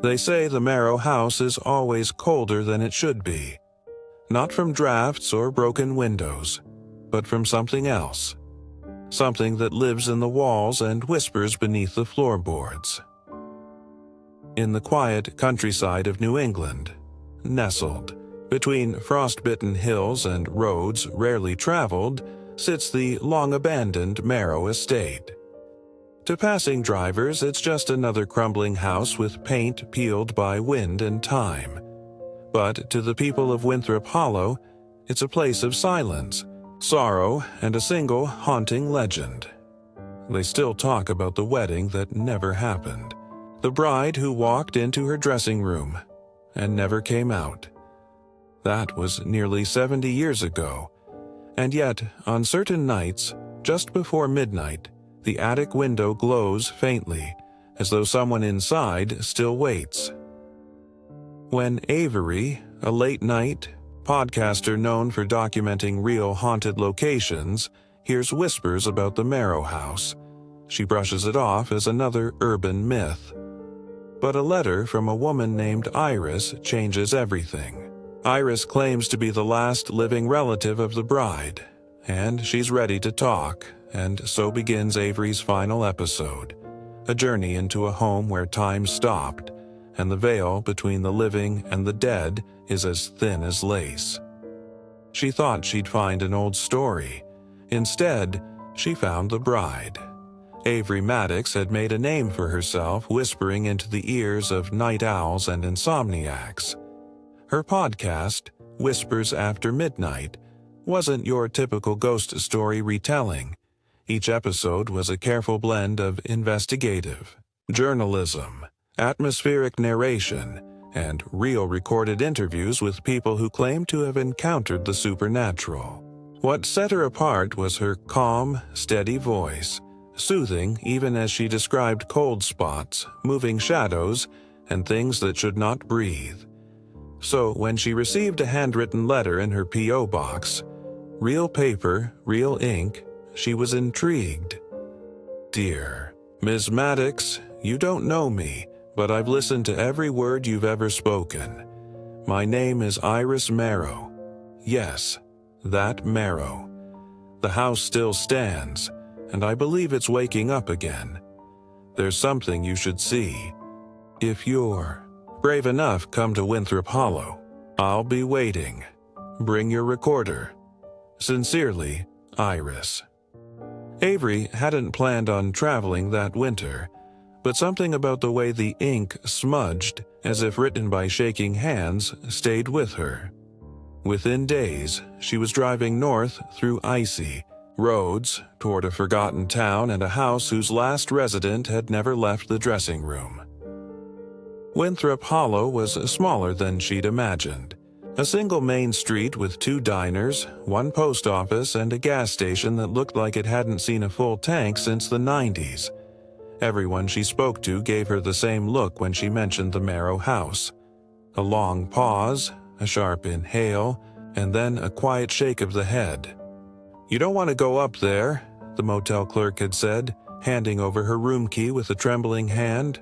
They say the Marrow house is always colder than it should be. Not from drafts or broken windows, but from something else. Something that lives in the walls and whispers beneath the floorboards. In the quiet countryside of New England, nestled between frost-bitten hills and roads rarely traveled, sits the long-abandoned Marrow estate. To passing drivers, it's just another crumbling house with paint peeled by wind and time. But to the people of Winthrop Hollow, it's a place of silence, sorrow, and a single haunting legend. They still talk about the wedding that never happened, the bride who walked into her dressing room and never came out. That was nearly 70 years ago, and yet, on certain nights, just before midnight, the attic window glows faintly, as though someone inside still waits. When Avery, a late-night podcaster known for documenting real haunted locations, hears whispers about the Marrow house, she brushes it off as another urban myth. But a letter from a woman named Iris changes everything. Iris claims to be the last living relative of the bride, and she's ready to talk, and so begins Avery's final episode, a journey into a home where time stopped, and the veil between the living and the dead is as thin as lace. She thought she'd find an old story. Instead, she found the bride. Avery Maddox had made a name for herself whispering into the ears of night owls and insomniacs. Her podcast, Whispers After Midnight, wasn't your typical ghost story retelling. Each episode was a careful blend of investigative journalism, atmospheric narration, and real recorded interviews with people who claimed to have encountered the supernatural. What set her apart was her calm, steady voice, soothing even as she described cold spots, moving shadows, and things that should not breathe. So when she received a handwritten letter in her P.O. box, real paper, real ink, she was intrigued. "Dear Ms. Maddox, you don't know me, but I've listened to every word you've ever spoken. My name is Iris Marrow. Yes, that Marrow. The house still stands, and I believe it's waking up again. There's something you should see. If you're brave enough, come to Winthrop Hollow. I'll be waiting. Bring your recorder. Sincerely, Iris." Avery hadn't planned on traveling that winter, but something about the way the ink smudged, as if written by shaking hands, stayed with her. Within days, she was driving north through icy roads toward a forgotten town and a house whose last resident had never left the dressing room. Winthrop Hollow was smaller than she'd imagined. A single main street with 2 diners, 1 post office, and a gas station that looked like it hadn't seen a full tank since the 90s. Everyone she spoke to gave her the same look when she mentioned the Marrow house. A long pause, a sharp inhale, and then a quiet shake of the head. "You don't want to go up there," the motel clerk had said, handing over her room key with a trembling hand.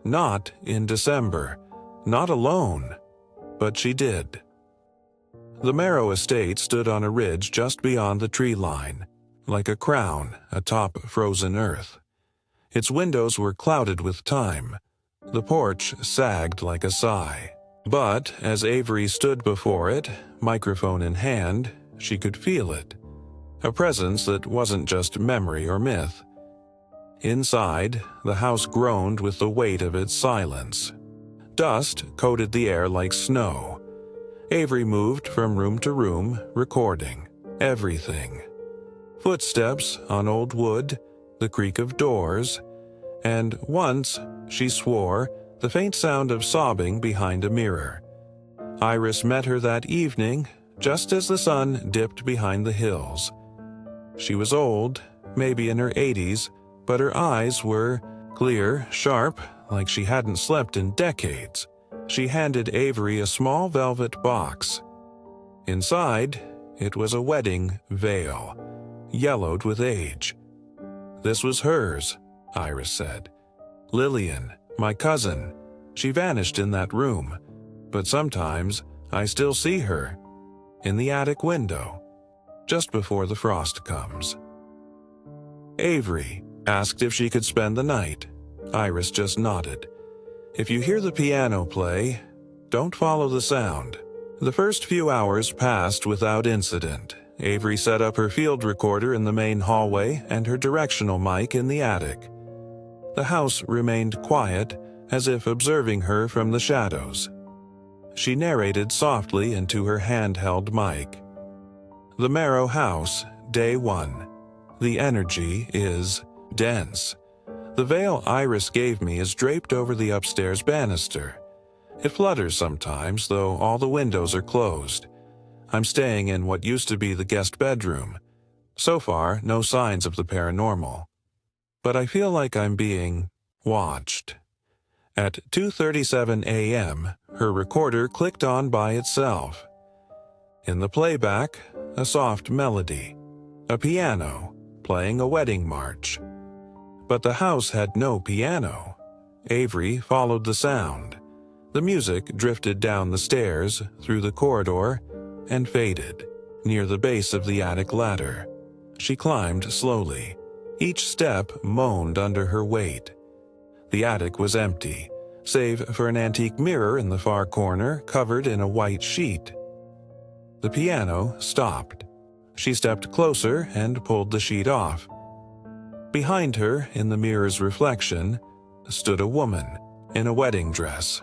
Not in December. Not alone. But she did. The Marrow estate stood on a ridge just beyond the tree line, like a crown atop frozen earth. Its windows were clouded with time. The porch sagged like a sigh. But as Avery stood before it, microphone in hand, she could feel it. A presence that wasn't just memory or myth. Inside, the house groaned with the weight of its silence. Dust coated the air like snow. Avery moved from room to room, recording everything. Footsteps on old wood, the creak of doors, and once, she swore, the faint sound of sobbing behind a mirror. Iris met her that evening, just as the sun dipped behind the hills. She was old, maybe in her 80s, but her eyes were clear, sharp, like she hadn't slept in decades. She handed Avery a small velvet box. Inside, it was a wedding veil, yellowed with age. "This was hers," Iris said. "Lillian, my cousin. She vanished in that room, but sometimes I still see her in the attic window, just before the frost comes. Avery asked if she could spend the night. Iris just nodded. If you hear the piano play, don't follow the sound. The first few hours passed without incident. Avery set up her field recorder in the main hallway and her directional mic in the attic. The house remained quiet, as if observing her from the shadows. She narrated softly into her handheld mic. The Marrow house, Day 1. The energy is dense. The veil Iris gave me is draped over the upstairs banister. It flutters sometimes, though all the windows are closed. I'm staying in what used to be the guest bedroom. So far, no signs of the paranormal. But I feel like I'm being watched. At 2:37 a.m., her recorder clicked on by itself. In the playback, a soft melody, a piano playing a wedding march. But the house had no piano. Avery followed the sound. The music drifted down the stairs, through the corridor, and faded, near the base of the attic ladder. She climbed slowly. Each step moaned under her weight. The attic was empty, save for an antique mirror in the far corner covered in a white sheet. The piano stopped. She stepped closer and pulled the sheet off. Behind her, in the mirror's reflection, stood a woman in a wedding dress.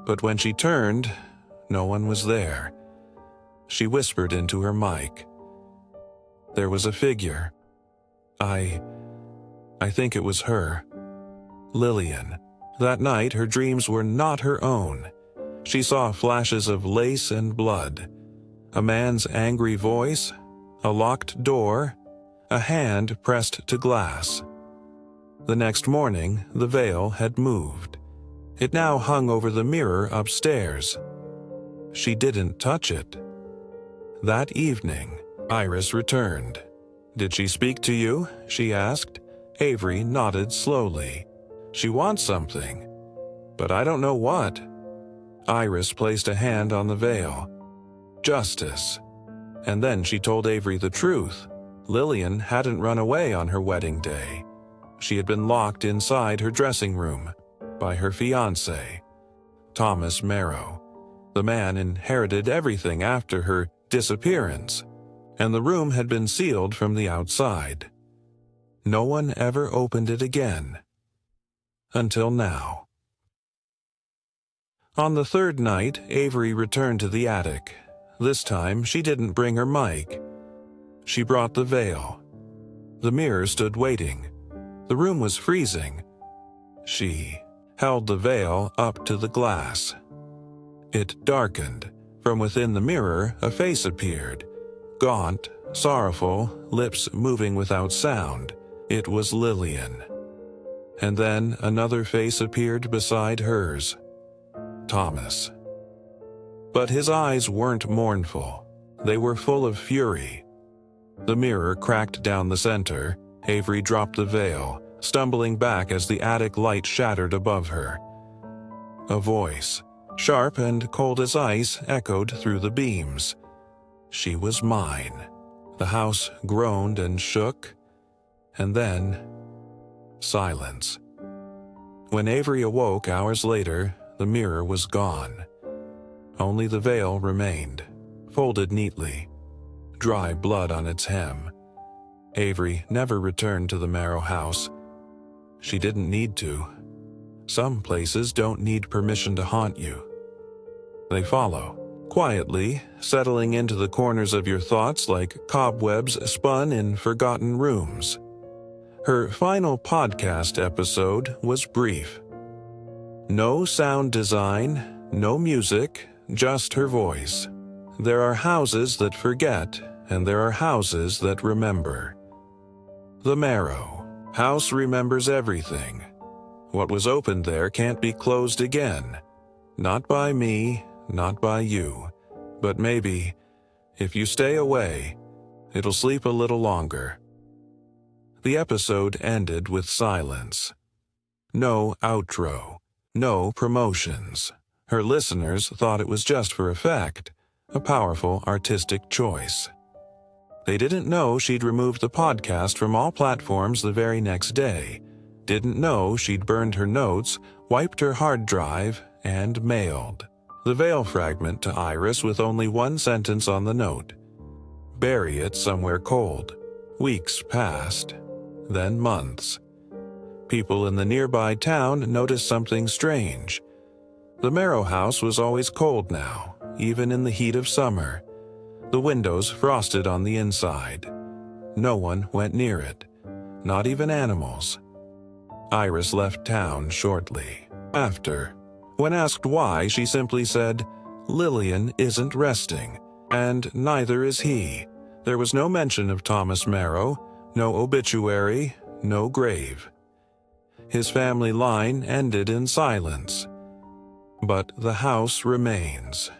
But when she turned, no one was there. She whispered into her mic. There was a figure. I think it was her. Lillian. That night, her dreams were not her own. She saw flashes of lace and blood, a man's angry voice, a locked door, a hand pressed to glass. The next morning, the veil had moved. It now hung over the mirror upstairs. She didn't touch it. That evening, Iris returned. Did she speak to you? She asked. Avery nodded slowly. She wants something, but I don't know what. Iris placed a hand on the veil. Justice. And then she told Avery the truth. Lillian hadn't run away on her wedding day. She had been locked inside her dressing room by her fiancé, Thomas Marrow. The man inherited everything after her disappearance, and the room had been sealed from the outside. No one ever opened it again. Until now. On the third night, Avery returned to the attic. This time, she didn't bring her mic. She brought the veil. The mirror stood waiting. The room was freezing. She held the veil up to the glass. It darkened. From within the mirror, a face appeared. Gaunt, sorrowful, lips moving without sound. It was Lillian. And then another face appeared beside hers. Thomas. But his eyes weren't mournful. They were full of fury. The mirror cracked down the center. Avery dropped the veil, stumbling back as the attic light shattered above her. A voice, sharp and cold as ice, echoed through the beams. She was mine. The house groaned and shook, and then silence. When Avery awoke hours later, the mirror was gone. Only the veil remained, folded neatly, dry blood on its hem. Avery never returned to the Marrow house. She didn't need to. Some places don't need permission to haunt you. They follow, quietly, settling into the corners of your thoughts like cobwebs spun in forgotten rooms. Her final podcast episode was brief. No sound design, no music, just her voice. There are houses that forget, and there are houses that remember. The Marrow house remembers everything. What was opened there can't be closed again. Not by me, not by you. But maybe, if you stay away, it'll sleep a little longer. The episode ended with silence. No outro. No promotions. Her listeners thought it was just for effect, a powerful artistic choice. They didn't know she'd removed the podcast from all platforms the very next day, didn't know she'd burned her notes, wiped her hard drive, and mailed the veil fragment to Iris with only one sentence on the note. Bury it somewhere cold. Weeks passed, then months. People in the nearby town noticed something strange. The Marrow house was always cold now, even in the heat of summer. The windows frosted on the inside. No one went near it, not even animals. Iris left town shortly after. When asked why, she simply said, "Lillian isn't resting, and neither is he." There was no mention of Thomas Marrow, no obituary, no grave. His family line ended in silence. But the house remains.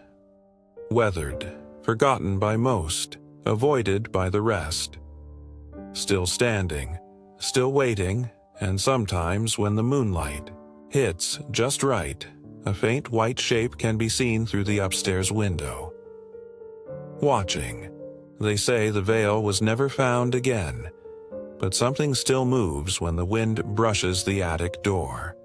Weathered, forgotten by most, avoided by the rest. Still standing, still waiting, and sometimes when the moonlight hits just right, a faint white shape can be seen through the upstairs window. Watching. They say the veil was never found again, but something still moves when the wind brushes the attic door.